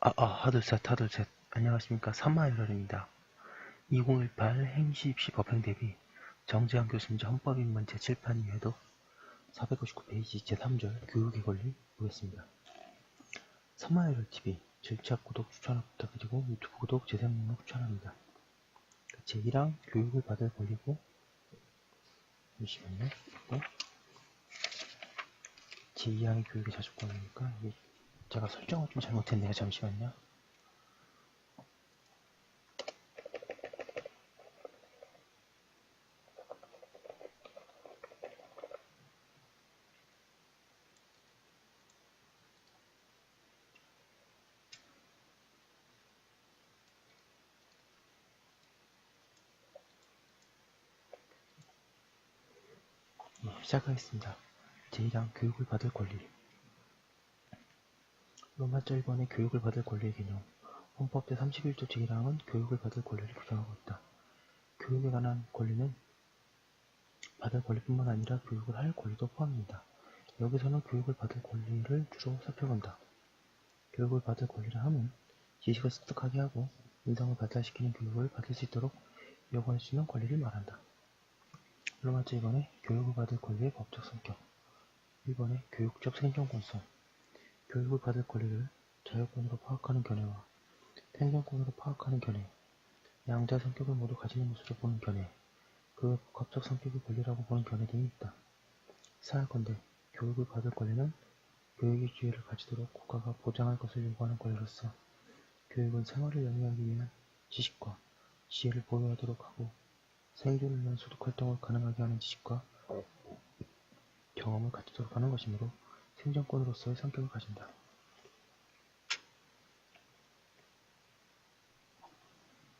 하둘셋, 하둘셋. 안녕하십니까. 3마1럴입니다. 2018 행시 입시 법행 대비 정재환 교수님 헌법입문 제7판 이외에도 459페이지 제3절 교육의 권리 보겠습니다. 3마1럴TV 절차 구독 추천 부탁드리고 유튜브 구독 재생 목록 추천합니다. 제1항 교육을 받을 권리고 잠시만요. 제2항이 교육의 자주권이니까 제가 설정을 좀 잘못했네요. 잠시만요. 시작하겠습니다. 제1항 교육을 받을 권리. 로마자 1번의 교육을 받을 권리의 개념. 헌법 제31조 제1항은 교육을 받을 권리를 규정하고 있다. 교육에 관한 권리는 받을 권리뿐만 아니라 교육을 할 권리도 포함합니다. 여기서는 교육을 받을 권리를 주로 살펴본다. 교육을 받을 권리라 함은 지식을 습득하게 하고 인성을 발달시키는 교육을 받을 수 있도록 요구할 수 있는 권리를 말한다. 로마자 2번의 교육을 받을 권리의 법적 성격. 1번의 교육적 생존권성. 교육을 받을 권리를 자유권으로 파악하는 견해와 생존권으로 파악하는 견해, 양자 성격을 모두 가지는 것으로 보는 견해, 그 복합적 성격의 권리라고 보는 견해 등이 있다. 사할건대 교육을 받을 권리는 교육의 기회를 가지도록 국가가 보장할 것을 요구하는 권리로서 교육은 생활을 영위하기 위한 지식과 지혜를 보유하도록 하고 생존을 위한 소득활동을 가능하게 하는 지식과 경험을 갖추도록 하는 것이므로 생존권으로서의 성격을 가진다.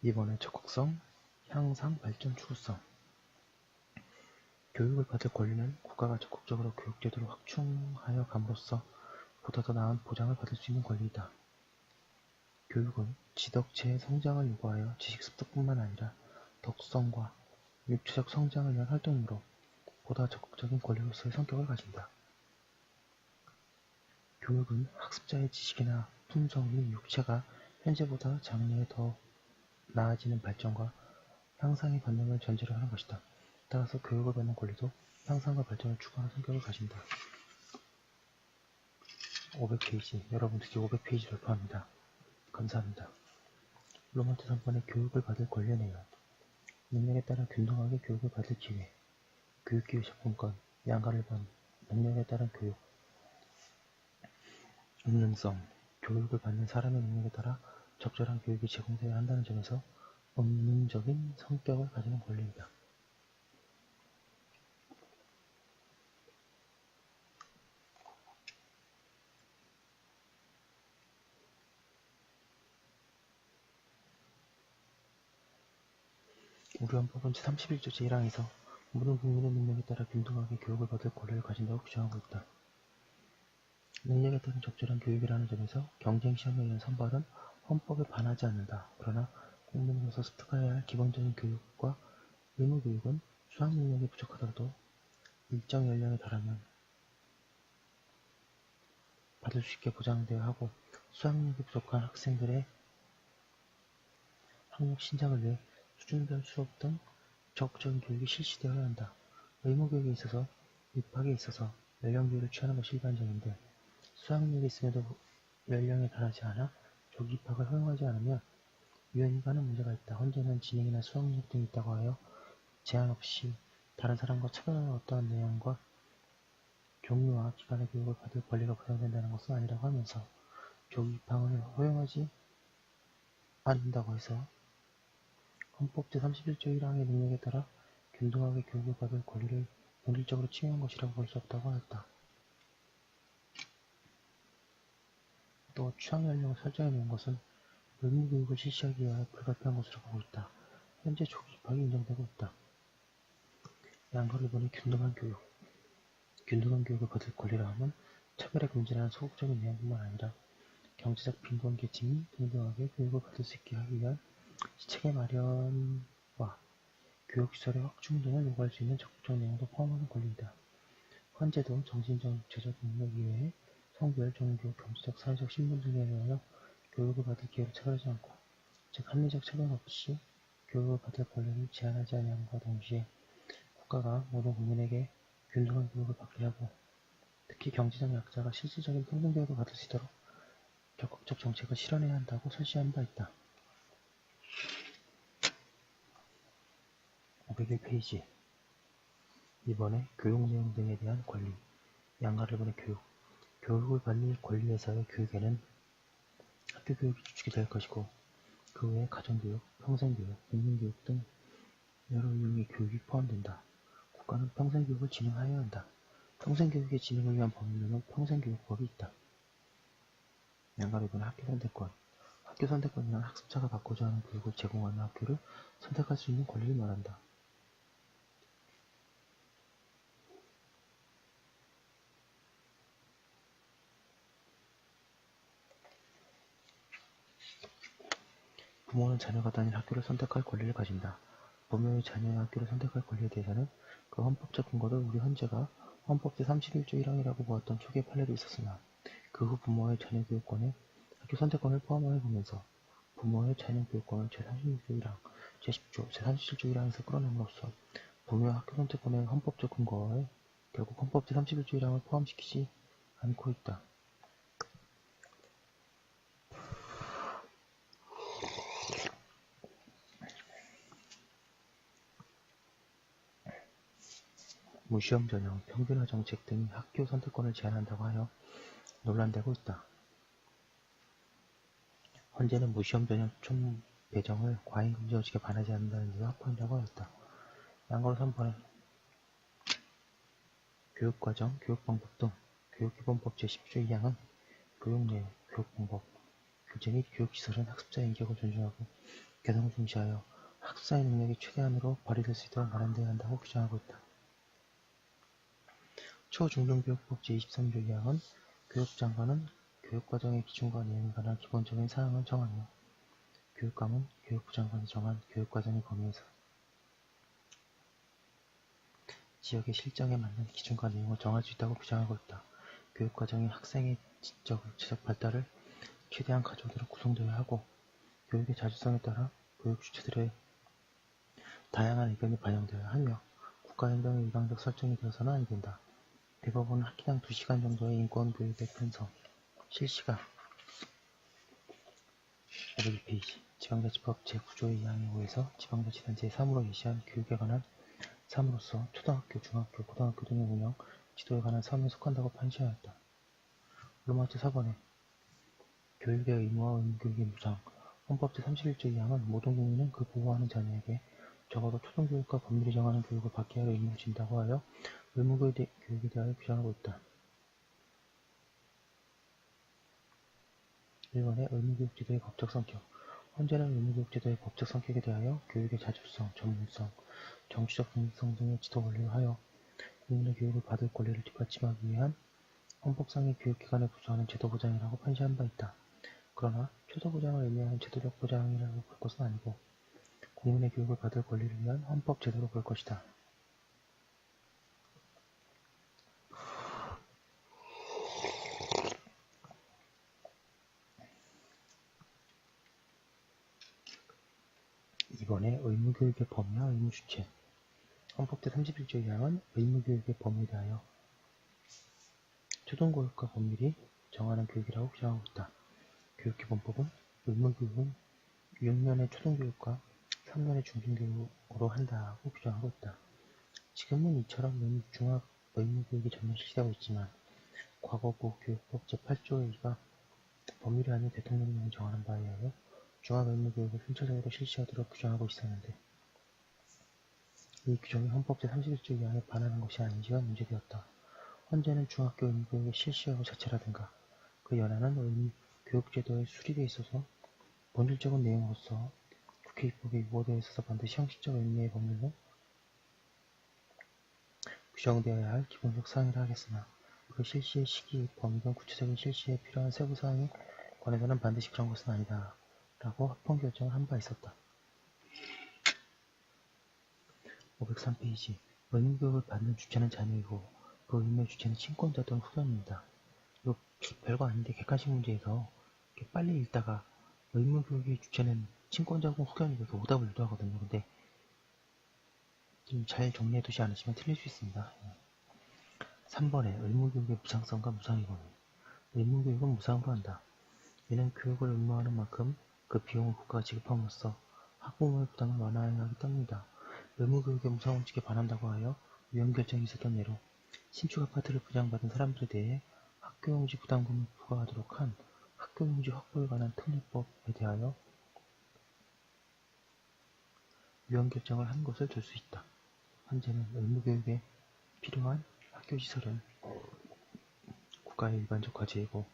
2번의 적극성, 향상, 발전, 추구성. 교육을 받을 권리는 국가가 적극적으로 교육제도를 확충하여 감으로써 보다 더 나은 보장을 받을 수 있는 권리이다. 교육은 지덕체의 성장을 요구하여 지식 습득뿐만 아니라 덕성과 육체적 성장을 위한 활동이므로 보다 적극적인 권리로서의 성격을 가진다. 교육은 학습자의 지식이나 품성 및 육체가 현재보다 장래에 더 나아지는 발전과 향상의 본능을 전제로 하는 것이다. 따라서 교육을 받는 권리도 향상과 발전을 추구하는 성격을 가진다. 500페이지, 여러분 드디어 500페이지를 돌파합니다. 감사합니다. 로마트 3번의 교육을 받을 권리의 내용. 능력에 따라 균등하게 교육을 받을 기회, 교육기회 접근권, 양가를 본 능력에 따른 교육. 음능성, 교육을 받는 사람의 능력에 따라 적절한 교육이 제공되어야 한다는 점에서 음능적인 성격을 가지는 권리이다. 우리 헌법은 제31조 제1항에서 모든 국민의 능력에 따라 균등하게 교육을 받을 권리를 가진다고 규정하고 있다. 능력에 따른 적절한 교육이라는 점에서 경쟁시험에 의한 선발은 헌법에 반하지 않는다. 그러나 국민으로서 습득해야 할 기본적인 교육과 의무교육은 수학 능력이 부족하더라도 일정 연령에 달하면 받을 수 있게 보장되어야 하고 수학 능력이 부족한 학생들의 학력 신장을 위해 수준별 수업 등 적극적인 교육이 실시되어야 한다. 의무교육에 있어서 입학에 있어서 연령교육을 취하는 것이 일반적인데 수학력이 있음에도 연령에 달하지 않아 조기 입학을 허용하지 않으면 유연히 하는 문제가 있다. 현재는 지능이나 수학력 등이 있다고 하여 제한 없이 다른 사람과 차별하는 어떠한 내용과 종류와 기간의 교육을 받을 권리가 보장된다는 것은 아니라고 하면서 조기 입학을 허용하지 않는다고 해서 헌법 제31조 1항의 능력에 따라 균등하게 교육을 받을 권리를 본질적으로 침해한 것이라고 볼 수 없다고 하였다. 또 취학연령을 설정해 놓은 것은 의무교육을 실시하기 위하여 불가피한 것으로 보고 있다. 현재 조기 입학이 인정되고 있다. 양가를 보니 균등한 교육. 균등한 교육을 받을 권리라 함은 차별에 금지라는 소극적인 내용뿐만 아니라 경제적 빈곤 계층이 동등하게 교육을 받을 수 있게 하기 위한 시책의 마련과 교육시설의 확충 등을 요구할 수 있는 적극적 내용도 포함하는 권리이다. 현재도 정신적, 육체적 능력 이외에 성별, 종교, 경제적, 사회적 신분 등에 의하여 교육을 받을 기회를 차별하지 않고, 즉 합리적 차별 없이 교육을 받을 권리를 제한하지 아니함과 동시에 국가가 모든 국민에게 균등한 교육을 받게 하고, 특히 경제적 약자가 실질적인 평등교육을 받을 수 있도록 적극적 정책을 실현해야 한다고 설치한 바 있다. 501페이지. 이번에 교육 내용 등에 대한 권리, 양가를 교육, 교육을 받는 권리에서의 교육에는 학교 교육이 주축이 될 것이고, 그 외에 가정교육, 평생교육, 국민교육 등 여러 유형의 교육이 포함된다. 국가는 평생교육을 진행하여야 한다. 평생교육의 진행을 위한 법률로는 평생교육법이 있다. 양가를 학교 선택권. 학교 선택권이란 학습자가 받고자 하는 교육을 제공하는 학교를 선택할 수 있는 권리를 말한다. 부모는 자녀가 다닌 학교를 선택할 권리를 가진다. 부모의 자녀의 학교를 선택할 권리에 대해서는 그 헌법적 근거를 우리 헌재가 헌법 제31조 1항이라고 보았던 초기의 판례도 있었으나, 그 후 부모의 자녀 교육권에 학교 선택권을 포함하여 보면서 부모의 자녀 교육권을 제36조 1항, 제10조, 제37조 1항에서 끌어냄으로써 부모의 학교 선택권의 헌법적 근거에 결국 헌법 제31조 1항을 포함시키지 않고 있다. 무시험 전형, 평균화 정책 등이 학교 선택권을 제한한다고 하여 논란되고 있다. 헌재는 무시험 전형 총 배정을 과잉 금지어직에 반하지 않는다는 데서 합헌이라고 하였다. 양가로 3번에 교육과정, 교육방법 등 교육기본법 제10조 2항은 교육 내용, 교육방법, 교재 및 교육시설은 학습자의 인격을 존중하고 개성을 중시하여 학습자의 능력이 최대한으로 발휘될 수 있도록 마련되어야 한다고 규정하고 있다. 초중등교육법 제23조 2항은 교육장관은 교육과정의 기준과 내용에 관한 기본적인 사항을 정하며 교육감은 교육부 장관이 정한 교육과정의 범위에서 지역의 실정에 맞는 기준과 내용을 정할 수 있다고 규정하고 있다. 교육과정이 학생의 지적, 육체적 발달을 최대한 가져오도록 구성되어야 하고, 교육의 자주성에 따라 교육 주체들의 다양한 의견이 반영되어야 하며 국가행정의 일방적 설정이 되어서는 아니 된다. 대법원은 학기당 2시간 정도의 인권교육의 편성, 실시가 502페이지 지방자치법 제9조 2항에 의해서 지방자치단체의 사무로 예시한 교육에 관한 사무로서 초등학교, 중학교, 고등학교 등의 운영, 지도에 관한 사무에 속한다고 판시하였다. 로마제 4번에 교육의 의무와 의무교육의 무상, 헌법 제31조 2항은 모든 국민은 그 보호하는 자녀에게 적어도 초등교육과 법률이 정하는 교육을 받게 할 의무를 진다고 하여 의무교육에 대하여 규정하고 있다. 1번에 의무교육 제도의 법적 성격. 헌재는 의무교육 제도의 법적 성격에 대하여 교육의 자주성, 전문성, 정치적 독립성 등의 지도 권리를 하여 국민의 교육을 받을 권리를 뒷받침하기 위한 헌법상의 교육기관을 구성하는 제도 보장이라고 판시한 바 있다. 그러나 초도 보장을 의미하는 제도적 보장이라고 볼 것은 아니고 국민의 교육을 받을 권리를 위한 헌법 제도로 볼 것이다. 이번에 의무교육의 범위와 의무주체. 헌법 제31조 2항은 의무교육의 범위에 대하여 초등교육과 법률이 정하는 교육이라고 규정하고 있다. 교육기본법은 의무교육은 6년의 초등교육과 3년의 중등교육으로 한다고 규정하고 있다. 지금은 이처럼 중학 의무교육이 전면 실시되고 있지만 과거부 교육법 제8조 2가 법률이 아닌 대통령령이 정하는 바에 의하여 중학의무교육을 순차적으로 실시하도록 규정하고 있었는데, 이 규정이 헌법 제31조 2항에 반하는 것이 아닌지가 문제되었다. 헌재는 중학교 의무교육의 실시 여부 자체라든가 그 연한은 교육제도의 수립에 있어서 본질적인 내용으로서 국회 입법에 유보되어 있어서 반드시 형식적 의미의 법률로 규정되어야 할 기본적 사항이라 하겠으나, 그 실시의 시기, 범위 등 구체적인 실시에 필요한 세부 사항에 관해서는 반드시 그런 것은 아니다 라고 합헌 결정을 한 바 있었다. 503페이지 의무교육을 받는 주체는 자녀이고 그 의무의 주체는 친권자 또는 후손입니다. 이거 별거 아닌데 객관식 문제에서 이렇게 빨리 읽다가 의무교육의 주체는 친권자고 후견에게서 오답을 유도하거든요. 근데 좀 잘 정리해두지 않으시면 틀릴 수 있습니다. 3번에 의무교육의 무상성과 무상의 범위. 의무교육은 무상으로 한다. 이는 교육을 의무화하는 만큼 그 비용을 국가가 지급함으로써 학부모의 부담을 완화하기 때문이다. 의무교육의 무상 원칙에 반한다고 하여 위헌 결정이 있었던 예로 신축 아파트를 분양받은 사람들에 대해 학교용지 부담금을 부과하도록 한 학교용지 확보에 관한 특례법에 대하여 위헌 결정을 한 것을 들 수 있다. 현재는 의무교육에 필요한 학교시설은 국가의 일반적 과제이고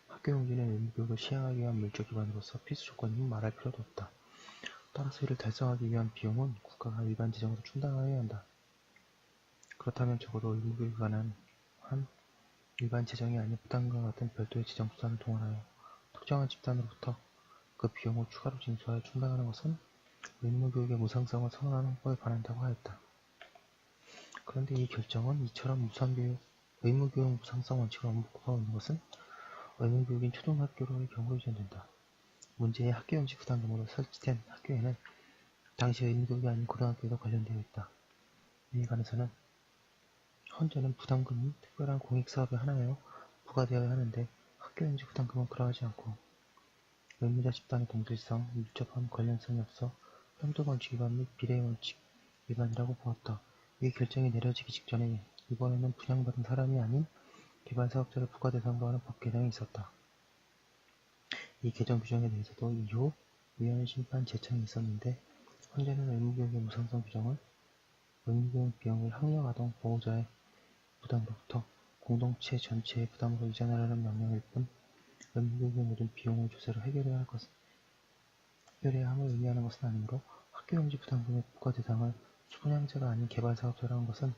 학교용지는 의무교육을 시행하기 위한 물적 기반으로서 필수 조건임을 말할 필요도 없다. 따라서 이를 달성하기 위한 비용은 국가가 일반 재정으로 충당하여야 한다. 그렇다면 적어도 의무교육에 관한 한 일반 재정이 아닌 부담과 같은 별도의 재정 수단을 동원하여 특정한 집단으로부터 그 비용을 추가로 징수하여 충당하는 것은 의무교육의 무상성을 선언하는 법에 반한다고 하였다. 그런데 이 결정은 이처럼 의무교육 무상성 원칙을 엄격하고 있는 것은 의무교육인 초등학교로의 경우로 유전된다. 문제의 학교용지 부담금으로 설치된 학교에는 당시 의무교육이 아닌 고등학교에도 관련되어 있다. 이에 관해서는 현재는 부담금이 특별한 공익사업의 하나여 부과되어야 하는데 학교용지 부담금은 그러하지 않고 의무자 집단의 동질성, 밀접한 관련성이 없어 형도원칙 위반 및 비례원칙 위반이라고 보았다. 이 결정이 내려지기 직전에 이번에는 분양받은 사람이 아닌 개발사업자를 부과 대상으로 하는 법 개정이 있었다. 이 개정 규정에 대해서도 이후 위헌 심판 재청이 있었는데 현재는 의무교육의 무상성 규정은 의무교육 비용을 학령아동 보호자의 부담으로부터 공동체 전체의 부담으로 이전하라는 명령일 뿐 의무교육의 모든 비용의 조세로 해결해야 함을 의미하는 것은 아니므로 학교용지 부담금의 부과 대상을 수분양자가 아닌 개발사업자라는 것은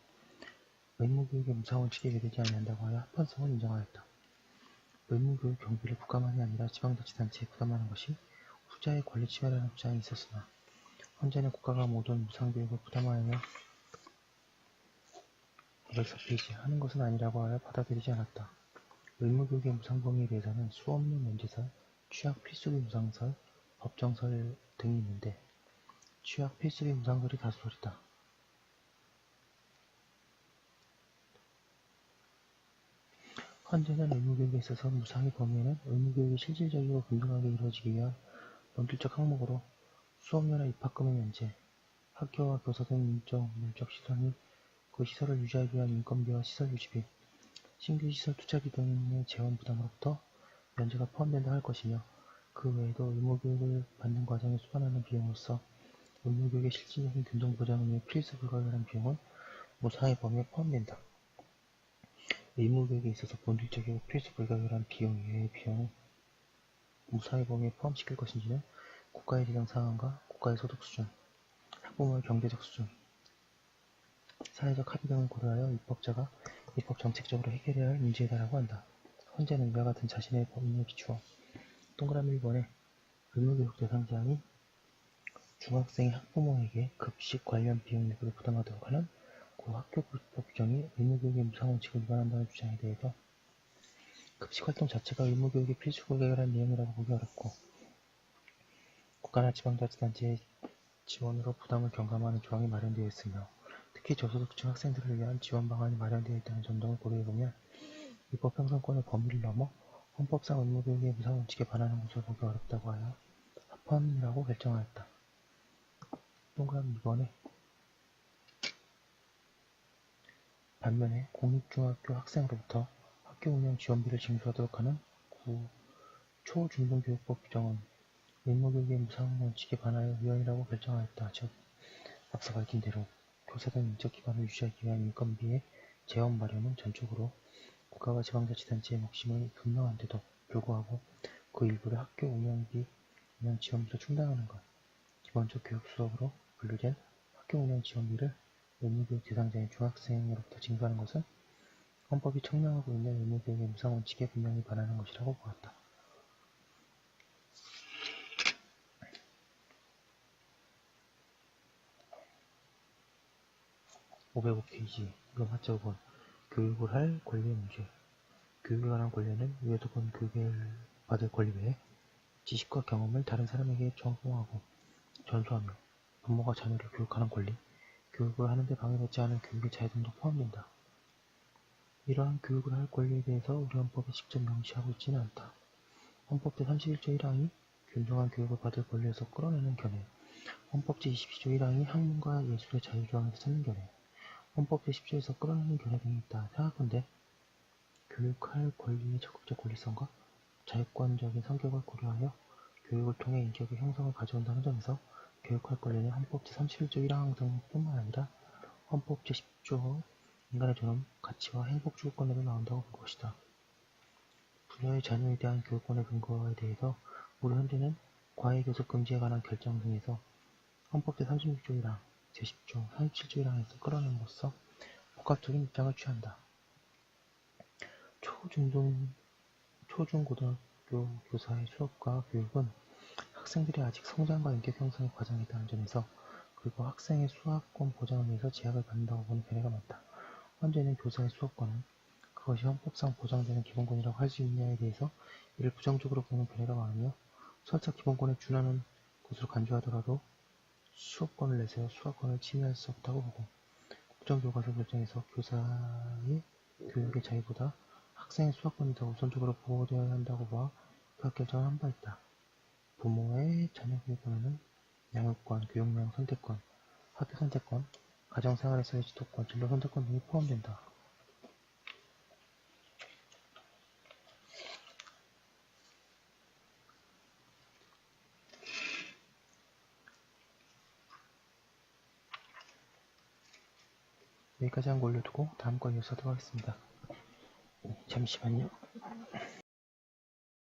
의무교육의 무상원칙에 기대지 아니한다고 하여 합헌성을 인정하였다. 의무교육 경비를 국가만이 아니라 지방자치단체에 부담하는 것이 후자의 권리 침해라는 주장이 있었으나 현재는 국가가 모든 무상교육을 부담하여 이걸 폐지하는 것은 아니라고 하여 받아들이지 않았다. 의무교육의 무상범위에 대해서는 수업료 면제설, 취약 필수비 무상설, 법정설 등이 있는데 취약 필수비 무상설이 다수설이다. 현재는 의무교육에 있어서 무상의 범위에는 의무교육이 실질적이고 공정하게 이루어지기 위한 본질적 항목으로 수업료나 입학금의 면제, 학교와 교사 등 인적, 물적 시설 및 그 시설을 유지하기 위한 인건비와 시설 유지비, 신규 시설 투자비 등의 재원 부담으로부터 면제가 포함된다 할 것이며 그 외에도 의무교육을 받는 과정에 수반하는 비용으로서 의무교육의 실질적인 균등보장을 위해 필수 불가결한 비용은 무상의 범위에 포함된다. 의무교육에 있어서 본질적이고 필수 불가결한 비용 이외의 비용을 무상의 범위에 포함시킬 것인지는 국가의 재정 상황과 국가의 소득 수준, 학부모의 경제적 수준, 사회적 합의 등을 고려하여 입법자가 입법 정책적으로 해결해야 할 문제이다라고 한다. 현재는 이와 같은 자신의 법률에 비추어 동그라미 1번에 의무교육 대상자인 중학생의 학부모에게 급식 관련 비용 일부를 부담하도록 하는 고 학교교육법 규정이 의무교육의 무상원칙을 위반한다는 주장에 대해서 급식활동 자체가 의무교육의 필수 불가결한 내용이라고 보기 어렵고 국가나 지방자치단체의 지원으로 부담을 경감하는 조항이 마련되어 있으며 특히 저소득층 학생들을 위한 지원 방안이 마련되어 있다는 점 등을 고려해보면 입법 형성권의 범위를 넘어 헌법상 의무교육의 무상원칙에 반하는 것을 보기 어렵다고 하여 합헌이라고 결정하였다. 동그라미 2번에 반면에 공립중학교 학생으로부터 학교 운영 지원비를 징수하도록 하는 구 초중등교육법 규정은 의무교육의 무상원칙에 반하여 위헌이라고 결정하였다. 즉, 앞서 밝힌 대로 교사 등 인적 기반을 유지하기 위한 인건비의 재원 마련은 전적으로 국가와 지방자치단체의 몫임이 분명한데도 불구하고 그 일부를 학교 운영 지원비로 충당하는 것, 기본적 교육 수업으로 분류된 학교 운영 지원비를 의무교육 대상자인 중학생으로부터 징수하는 것은 헌법이 청명하고 있는 의무교육의 무상원칙에 분명히 반하는 것이라고 보았다. 505페이지 문화적 5번 교육을 할 권리의 문제. 교육에 관한 권리는 위에도 본 교육을 받을 권리 외에 지식과 경험을 다른 사람에게 전공하고 전수하며 부모가 자녀를 교육하는 권리, 교육을 하는데 방해받지 않은 교육의 자유 등도 포함된다. 이러한 교육을 할 권리에 대해서 우리 헌법이 직접 명시하고 있지는 않다. 헌법 제31조 1항이 균등한 교육을 받을 권리에서 끌어내는 견해, 헌법 제22조 1항이 학문과 예술의 자유 조항에서 찾는 견해, 헌법 제10조에서 끌어내는 견해 등이 있다. 생각한데 교육할 권리의 적극적 권리성과 자유권적인 성격을 고려하여 교육을 통해 인격의 형성을 가져온다는 점에서 교육할 권리는 헌법 제31조 1항 등뿐만 아니라 헌법 제10조 인간의 존엄, 가치와 행복 추구권에도 나온다고 볼 것이다. 부녀의 자녀에 대한 교육권의 근거에 대해서 우리 현재는 과외교습 금지에 관한 결정 등에서 헌법 제36조 1항, 제10조, 37조 1항에서 끌어냄으로써 복합적인 입장을 취한다. 초중고등학교 교사의 수업과 교육은 학생들이 아직 성장과 인격 형성의 과정에 있다는 점에서 그리고 학생의 수학권 보장을 위해서 제약을 받는다고 보는 견해가 많다. 현재는 교사의 수업권은 그것이 헌법상 보장되는 기본권이라고 할 수 있느냐에 대해서 이를 부정적으로 보는 견해가 많으며 설사 기본권에 준하는 것으로 간주하더라도 수업권을 내세워 수학권을 침해할 수 없다고 보고 국정교과서 결정에서 교사의 교육의 자유보다 학생의 수학권이 더 우선적으로 보호되어야 한다고 봐 교육 결정을 한 바 있다. 부모의 자녀 교육권에는 양육권, 교육령 선택권, 학교 선택권, 가정생활에서의 지도권, 진로 선택권 등이 포함된다. 여기까지 한 거 올려두고 다음 거 이어서 하도록 하겠습니다. 잠시만요.